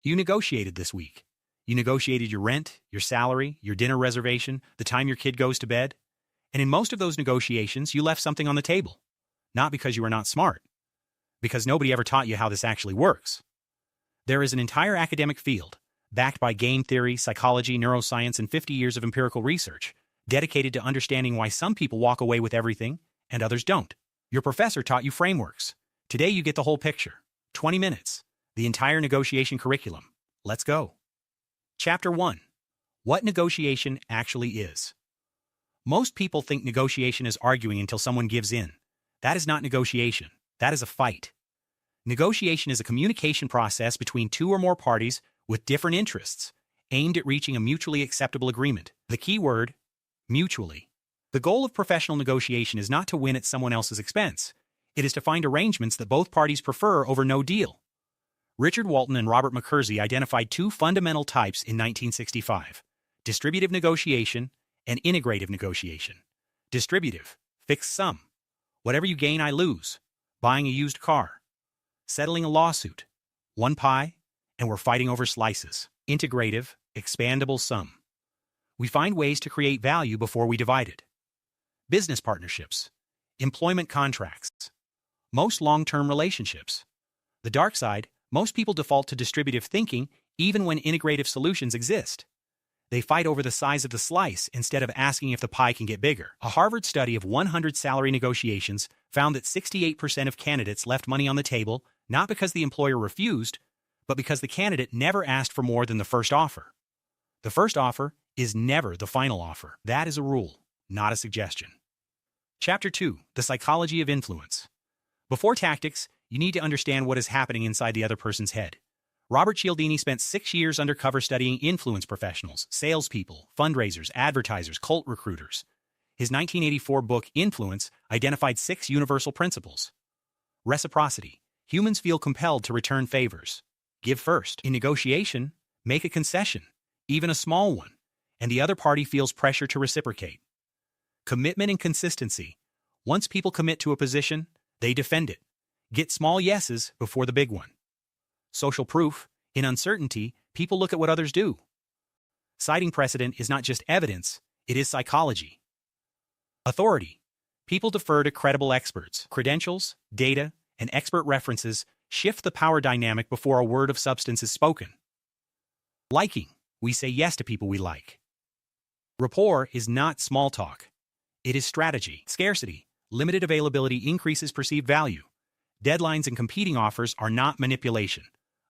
You negotiated this week. You negotiated your rent, your salary, your dinner reservation, the time your kid goes to bed. And in most of those negotiations, you left something on the table. Not because you are not smart, because nobody ever taught you how this actually works. There is an entire academic field, backed by game theory, psychology, neuroscience, and 50 years of empirical research, dedicated to understanding why some people walk away with everything and others don't. Your professor taught you frameworks. Today you get the whole picture. 20 minutes. The entire negotiation curriculum. Let's go. Chapter 1. What negotiation actually is. Most people think negotiation is arguing until someone gives in. That is not negotiation. That is a fight. Negotiation is a communication process between two or more parties with different interests, aimed at reaching a mutually acceptable agreement. The key word, mutually. The goal of professional negotiation is not to win at someone else's expense. It is to find arrangements that both parties prefer over no deal. Richard Walton and Robert McKersey identified two fundamental types in 1965, distributive negotiation and integrative negotiation. Distributive, fixed sum. Whatever you gain, I lose. Buying a used car. Settling a lawsuit. One pie, and we're fighting over slices. Integrative, expandable sum. We find ways to create value before we divide it. Business partnerships. Employment contracts. Most long-term relationships. The dark side, most people default to distributive thinking even when integrative solutions exist. They fight over the size of the slice instead of asking if the pie can get bigger. A Harvard study of 100 salary negotiations found that 68% of candidates left money on the table not because the employer refused, but because the candidate never asked for more than the first offer. The first offer is never the final offer. That is a rule, not a suggestion. Chapter 2. The Psychology of Influence. Before tactics, you need to understand what is happening inside the other person's head. Robert Cialdini spent 6 years undercover studying influence professionals, salespeople, fundraisers, advertisers, cult recruiters. His 1984 book, Influence, identified 6 universal principles. Reciprocity. Humans feel compelled to return favors. Give first. In negotiation, make a concession, even a small one, and the other party feels pressure to reciprocate. Commitment and consistency. Once people commit to a position, they defend it. Get small yeses before the big one. Social proof. In uncertainty, people look at what others do. Citing precedent is not just evidence, it is psychology. Authority. People defer to credible experts. Credentials, data, and expert references shift the power dynamic before a word of substance is spoken. Liking. We say yes to people we like. Rapport is not small talk. It is strategy. Scarcity. Limited availability increases perceived value. Deadlines and competing offers are not manipulation,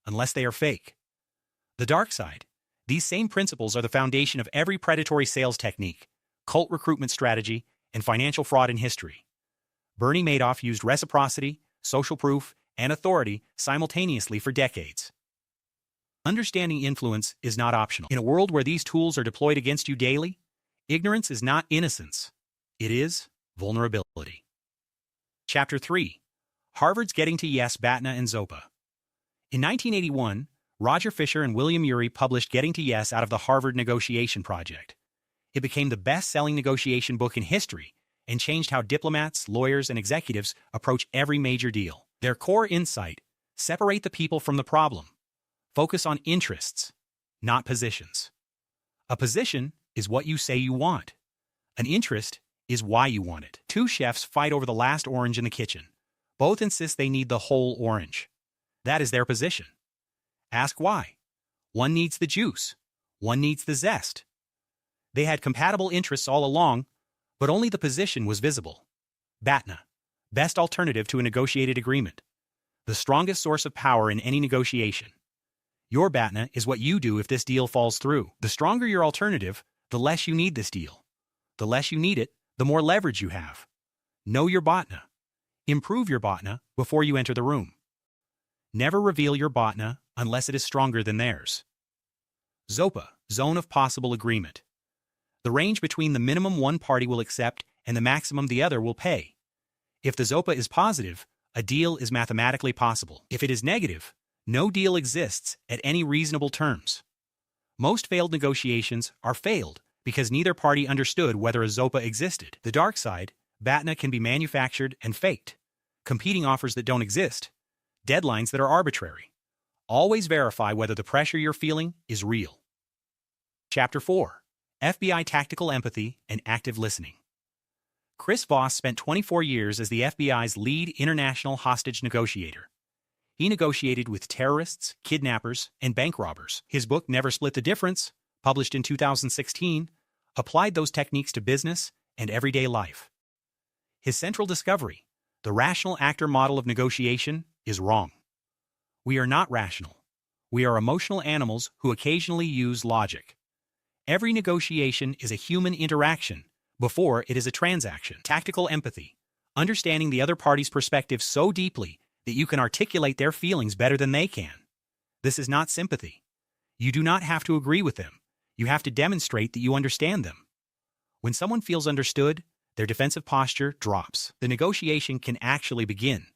unless they are fake. The dark side. These same principles are the foundation of every predatory sales technique, cult recruitment strategy, and financial fraud in history. Bernie Madoff used reciprocity, social proof, and authority simultaneously for decades. Understanding influence is not optional. In a world where these tools are deployed against you daily, ignorance is not innocence. It is vulnerability. Chapter 3. Harvard's Getting to Yes, BATNA, and ZOPA. In 1981, Roger Fisher and William Ury published Getting to Yes out of the Harvard Negotiation Project. It became the best-selling negotiation book in history and changed how diplomats, lawyers, and executives approach every major deal. Their core insight: separate the people from the problem. Focus on interests, not positions. A position is what you say you want. An interest is why you want it. Two chefs fight over the last orange in the kitchen. Both insist they need the whole orange. That is their position. Ask why. One needs the juice. One needs the zest. They had compatible interests all along, but only the position was visible. BATNA. Best alternative to a negotiated agreement. The strongest source of power in any negotiation. Your BATNA is what you do if this deal falls through. The stronger your alternative, the less you need this deal. The less you need it, the more leverage you have. Know your BATNA. Improve your BATNA before you enter the room. Never reveal your BATNA unless it is stronger than theirs. ZOPA, Zone of Possible Agreement. The range between the minimum one party will accept and the maximum the other will pay. If the ZOPA is positive, a deal is mathematically possible. If it is negative, no deal exists at any reasonable terms. Most failed negotiations are failed because neither party understood whether a ZOPA existed. The dark side, BATNA can be manufactured and faked. Competing offers that don't exist. Deadlines that are arbitrary. Always verify whether the pressure you're feeling is real. Chapter 4. FBI Tactical Empathy and Active Listening. Chris Voss spent 24 years as the FBI's lead international hostage negotiator. He negotiated with terrorists, kidnappers, and bank robbers. His book, Never Split the Difference, published in 2016, applied those techniques to business and everyday life. His central discovery, the rational actor model of negotiation, is wrong. We are not rational. We are emotional animals who occasionally use logic. Every negotiation is a human interaction before it is a transaction. Tactical empathy, understanding the other party's perspective so deeply that you can articulate their feelings better than they can. This is not sympathy. You do not have to agree with them. You have to demonstrate that you understand them. When someone feels understood, their defensive posture drops. The negotiation can actually begin.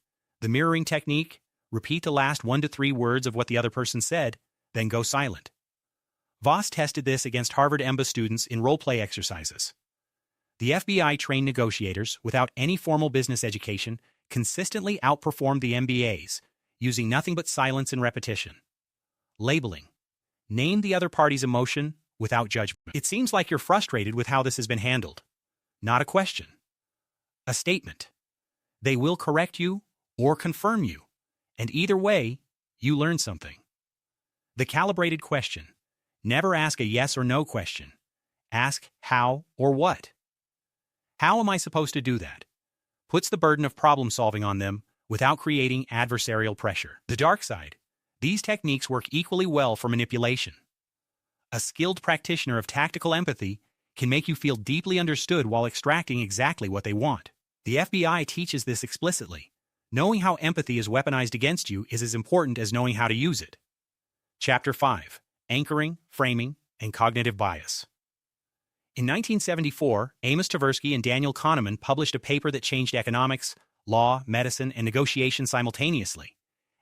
The mirroring technique, repeat the last 1 to 3 words of what the other person said, then go silent. Voss tested this against Harvard EMBA students in role-play exercises. The FBI trained negotiators without any formal business education consistently outperformed the MBAs, using nothing but silence and repetition. Labeling. Name the other party's emotion without judgment. It seems like you're frustrated with how this has been handled. Not a question. A statement. They will correct you or confirm you, and either way, you learn something. The calibrated question. Never ask a yes or no question. Ask how or what. How am I supposed to do that? Puts the burden of problem solving on them without creating adversarial pressure. The dark side. These techniques work equally well for manipulation. A skilled practitioner of tactical empathy can make you feel deeply understood while extracting exactly what they want. The FBI teaches this explicitly. Knowing how empathy is weaponized against you is as important as knowing how to use it. Chapter 5. Anchoring, Framing, and Cognitive Bias. In 1974, Amos Tversky and Daniel Kahneman published a paper that changed economics, law, medicine, and negotiation simultaneously.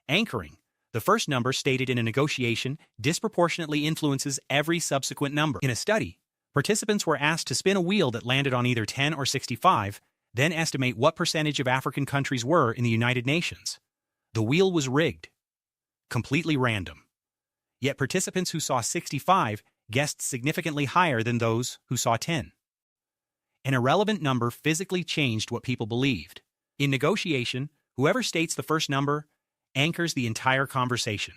Anchoring, the first number stated in a negotiation, disproportionately influences every subsequent number. In a study, participants were asked to spin a wheel that landed on either 10 or 65, then estimate what percentage of African countries were in the United Nations. The wheel was rigged. Completely random. Yet participants who saw 65 guessed significantly higher than those who saw 10. An irrelevant number physically changed what people believed. In negotiation, whoever states the first number anchors the entire conversation.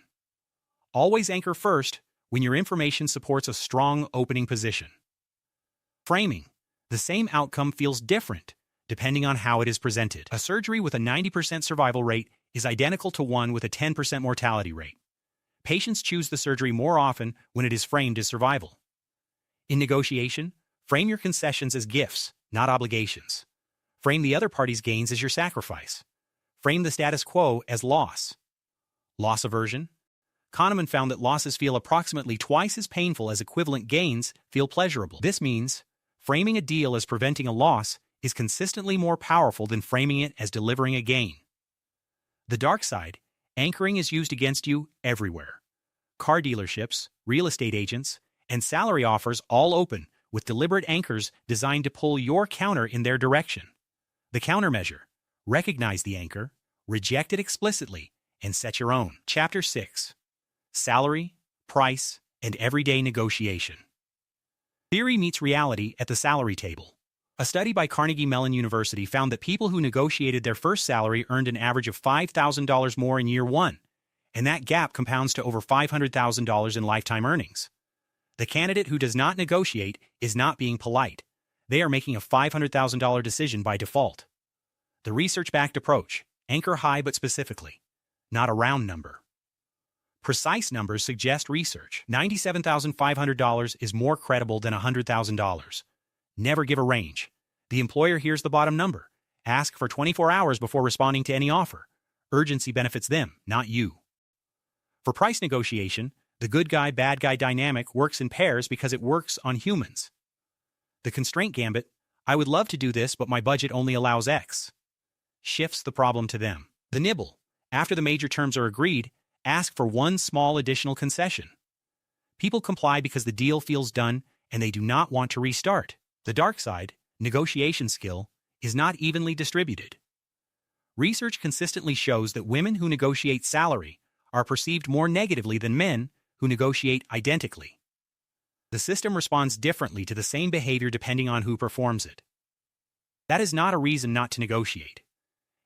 Always anchor first when your information supports a strong opening position. Framing. The same outcome feels different depending on how it is presented. A surgery with a 90% survival rate is identical to one with a 10% mortality rate. Patients choose the surgery more often when it is framed as survival. In negotiation, frame your concessions as gifts, not obligations. Frame the other party's gains as your sacrifice. Frame the status quo as loss. Loss aversion. Kahneman found that losses feel approximately twice as painful as equivalent gains feel pleasurable. This means framing a deal as preventing a loss is consistently more powerful than framing it as delivering a gain. The dark side. Anchoring is used against you everywhere. Car dealerships, real estate agents, and salary offers all open with deliberate anchors designed to pull your counter in their direction. The countermeasure. Recognize the anchor, reject it explicitly, and set your own. Chapter 6. Salary, Price, and Everyday Negotiation. Theory meets reality at the salary table. A study by Carnegie Mellon University found that people who negotiated their first salary earned an average of $5,000 more in year one, and that gap compounds to over $500,000 in lifetime earnings. The candidate who does not negotiate is not being polite. They are making a $500,000 decision by default. The research-backed approach, anchor high but specifically, not a round number. Precise numbers suggest research. $97,500 is more credible than $100,000. Never give a range. The employer hears the bottom number. Ask for 24 hours before responding to any offer. Urgency benefits them, not you. For price negotiation, the good guy, bad guy dynamic works in pairs because it works on humans. The constraint gambit, I would love to do this, but my budget only allows X, shifts the problem to them. The nibble, after the major terms are agreed, ask for one small additional concession. People comply because the deal feels done and they do not want to restart. The dark side, negotiation skill, is not evenly distributed. Research consistently shows that women who negotiate salary are perceived more negatively than men who negotiate identically. The system responds differently to the same behavior depending on who performs it. That is not a reason not to negotiate.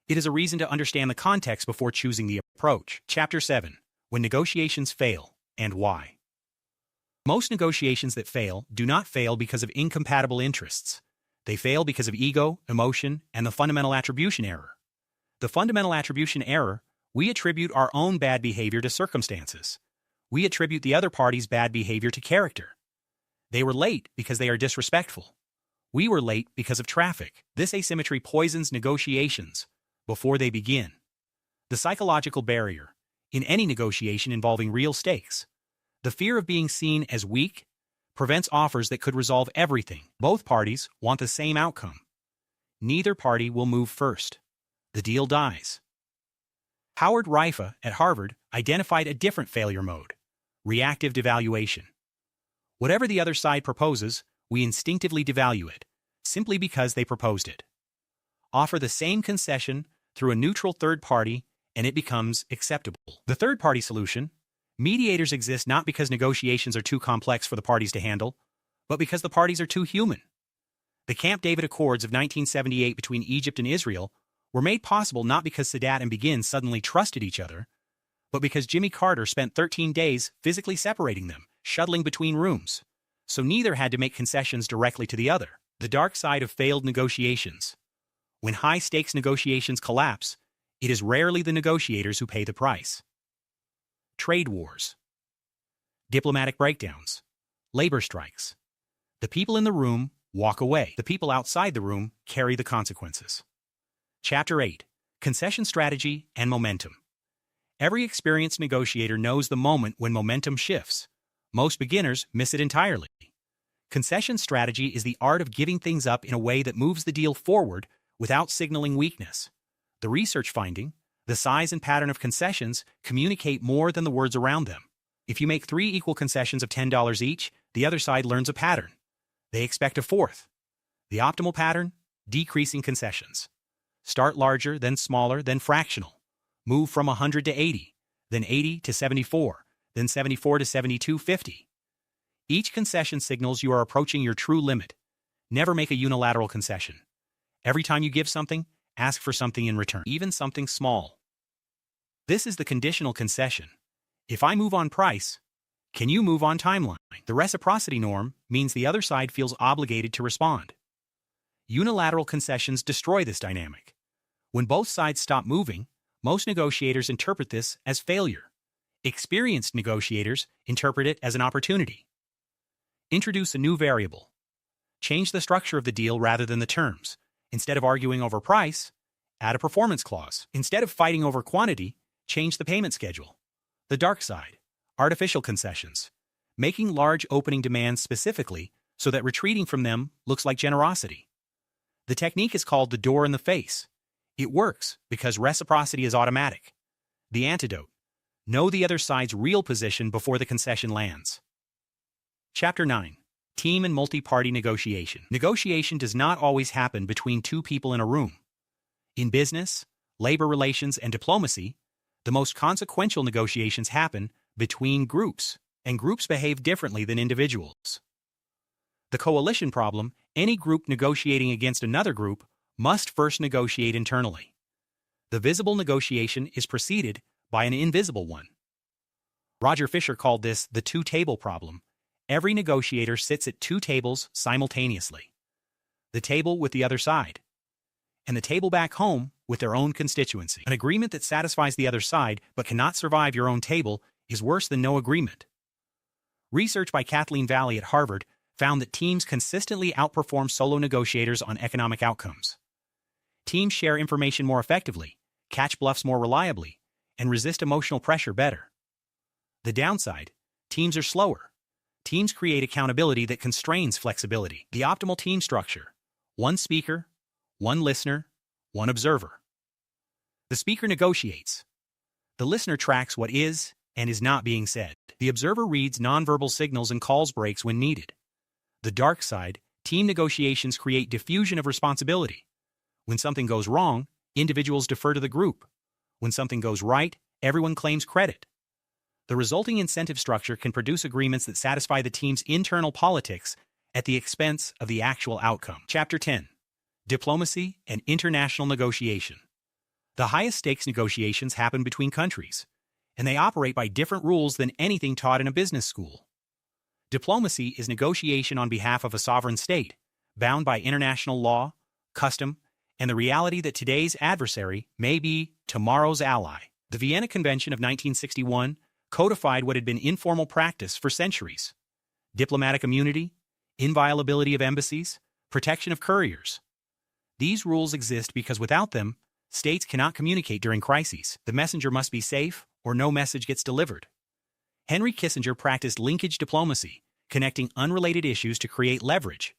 It is a reason to understand the context before choosing the approach. Chapter 7. When negotiations fail, and why. Most negotiations that fail do not fail because of incompatible interests. They fail because of ego, emotion, and the fundamental attribution error. The fundamental attribution error, we attribute our own bad behavior to circumstances. We attribute the other party's bad behavior to character. They were late because they are disrespectful. We were late because of traffic. This asymmetry poisons negotiations before they begin. The psychological barrier in any negotiation involving real stakes. The fear of being seen as weak prevents offers that could resolve everything. Both parties want the same outcome. Neither party will move first. The deal dies. Howard Rifa at Harvard identified a different failure mode: reactive devaluation. Whatever the other side proposes, we instinctively devalue it, simply because they proposed it. Offer the same concession through a neutral third party, and it becomes acceptable. The third-party solution: mediators exist not because negotiations are too complex for the parties to handle, but because the parties are too human. The Camp David Accords of 1978 between Egypt and Israel were made possible not because Sadat and Begin suddenly trusted each other, but because Jimmy Carter spent 13 days physically separating them, shuttling between rooms, so neither had to make concessions directly to the other. The dark side of failed negotiations. When high-stakes negotiations collapse, it is rarely the negotiators who pay the price. Trade wars. Diplomatic breakdowns. Labor strikes. The people in the room walk away. The people outside the room carry the consequences. Chapter 8. Concession strategy and momentum. Every experienced negotiator knows the moment when momentum shifts. Most beginners miss it entirely. Concession strategy is the art of giving things up in a way that moves the deal forward without signaling weakness. The research finding: the size and pattern of concessions communicate more than the words around them. If you make 3 equal concessions of $10 each, the other side learns a pattern. They expect a fourth. The optimal pattern: decreasing concessions. Start larger, then smaller, then fractional. Move from 100 to 80, then 80 to 74, then 74 to 72.50. Each concession signals you are approaching your true limit. Never make a unilateral concession. Every time you give something, ask for something in return, even something small. This is the conditional concession. If I move on price, can you move on timeline? The reciprocity norm means the other side feels obligated to respond. Unilateral concessions destroy this dynamic. When both sides stop moving, most negotiators interpret this as failure. Experienced negotiators interpret it as an opportunity. Introduce a new variable. Change the structure of the deal rather than the terms. Instead of arguing over price, add a performance clause. Instead of fighting over quantity, change the payment schedule. The dark side: artificial concessions. Making large opening demands specifically so that retreating from them looks like generosity. The technique is called the door in the face. It works because reciprocity is automatic. The antidote: know the other side's real position before the concession lands. Chapter 9. Team and multi-party negotiation. Negotiation does not always happen between 2 people in a room. In business, labor relations, and diplomacy, the most consequential negotiations happen between groups, and groups behave differently than individuals. The coalition problem: any group negotiating against another group must first negotiate internally. The visible negotiation is preceded by an invisible one. Roger Fisher called this the two-table problem. Every negotiator sits at 2 tables simultaneously. The table with the other side, and the table back home with their own constituency. An agreement that satisfies the other side but cannot survive your own table is worse than no agreement. Research by Kathleen Valley at Harvard found that teams consistently outperform solo negotiators on economic outcomes. Teams share information more effectively, catch bluffs more reliably, and resist emotional pressure better. The downside: teams are slower. Teams create accountability that constrains flexibility. The optimal team structure: 1 speaker, 1 listener, 1 observer. The speaker negotiates. The listener tracks what is and is not being said. The observer reads nonverbal signals and calls breaks when needed. The dark side: team negotiations create diffusion of responsibility. When something goes wrong, individuals defer to the group. When something goes right, everyone claims credit. The resulting incentive structure can produce agreements that satisfy the team's internal politics at the expense of the actual outcome. Chapter 10. Diplomacy and International Negotiation. The highest stakes negotiations happen between countries, and they operate by different rules than anything taught in a business school. Diplomacy is negotiation on behalf of a sovereign state, bound by international law, custom, and the reality that today's adversary may be tomorrow's ally. The Vienna Convention of 1961 codified what had been informal practice for centuries: diplomatic immunity, inviolability of embassies, protection of couriers. These rules exist because without them, states cannot communicate during crises. The messenger must be safe, or no message gets delivered. Henry Kissinger practiced linkage diplomacy, connecting unrelated issues to create leverage.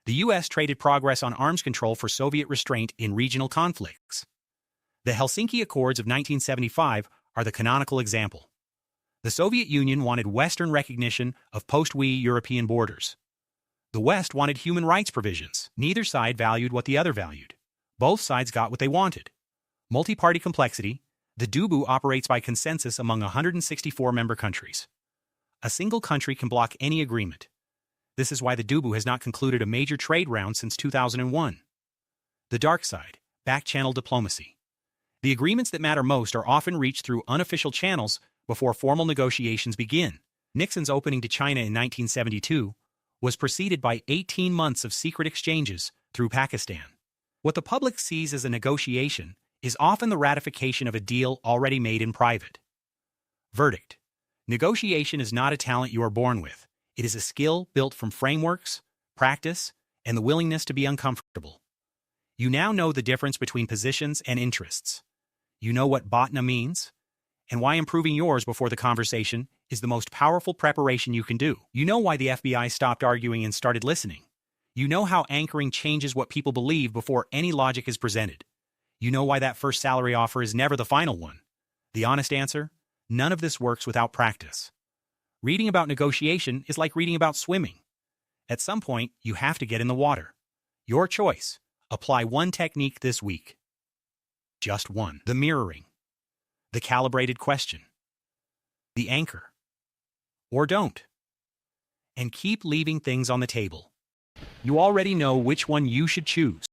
The U.S. traded progress on arms control for Soviet restraint in regional conflicts. The Helsinki Accords of 1975 are the canonical example. The Soviet Union wanted Western recognition of post-WE European borders. The West wanted human rights provisions. Neither side valued what the other valued. Both sides got what they wanted. Multi-party complexity, the DUBU operates by consensus among 164 member countries. A single country can block any agreement. This is why the DUBU has not concluded a major trade round since 2001. The dark side, back-channel diplomacy. The agreements that matter most are often reached through unofficial channels before formal negotiations begin. Nixon's opening to China in 1972 was preceded by 18 months of secret exchanges through Pakistan. What the public sees as a negotiation is often the ratification of a deal already made in private. Verdict: negotiation is not a talent you are born with. It is a skill built from frameworks, practice, and the willingness to be uncomfortable. You now know the difference between positions and interests. You know what BATNA means, and why improving yours before the conversation is the most powerful preparation you can do. You know why the FBI stopped arguing and started listening. You know how anchoring changes what people believe before any logic is presented. You know why that first salary offer is never the final one. The honest answer? None of this works without practice. Reading about negotiation is like reading about swimming. At some point, you have to get in the water. Your choice. Apply one technique this week. Just one. The mirroring. The calibrated question. The anchor. Or don't. And keep leaving things on the table. You already know which one you should choose.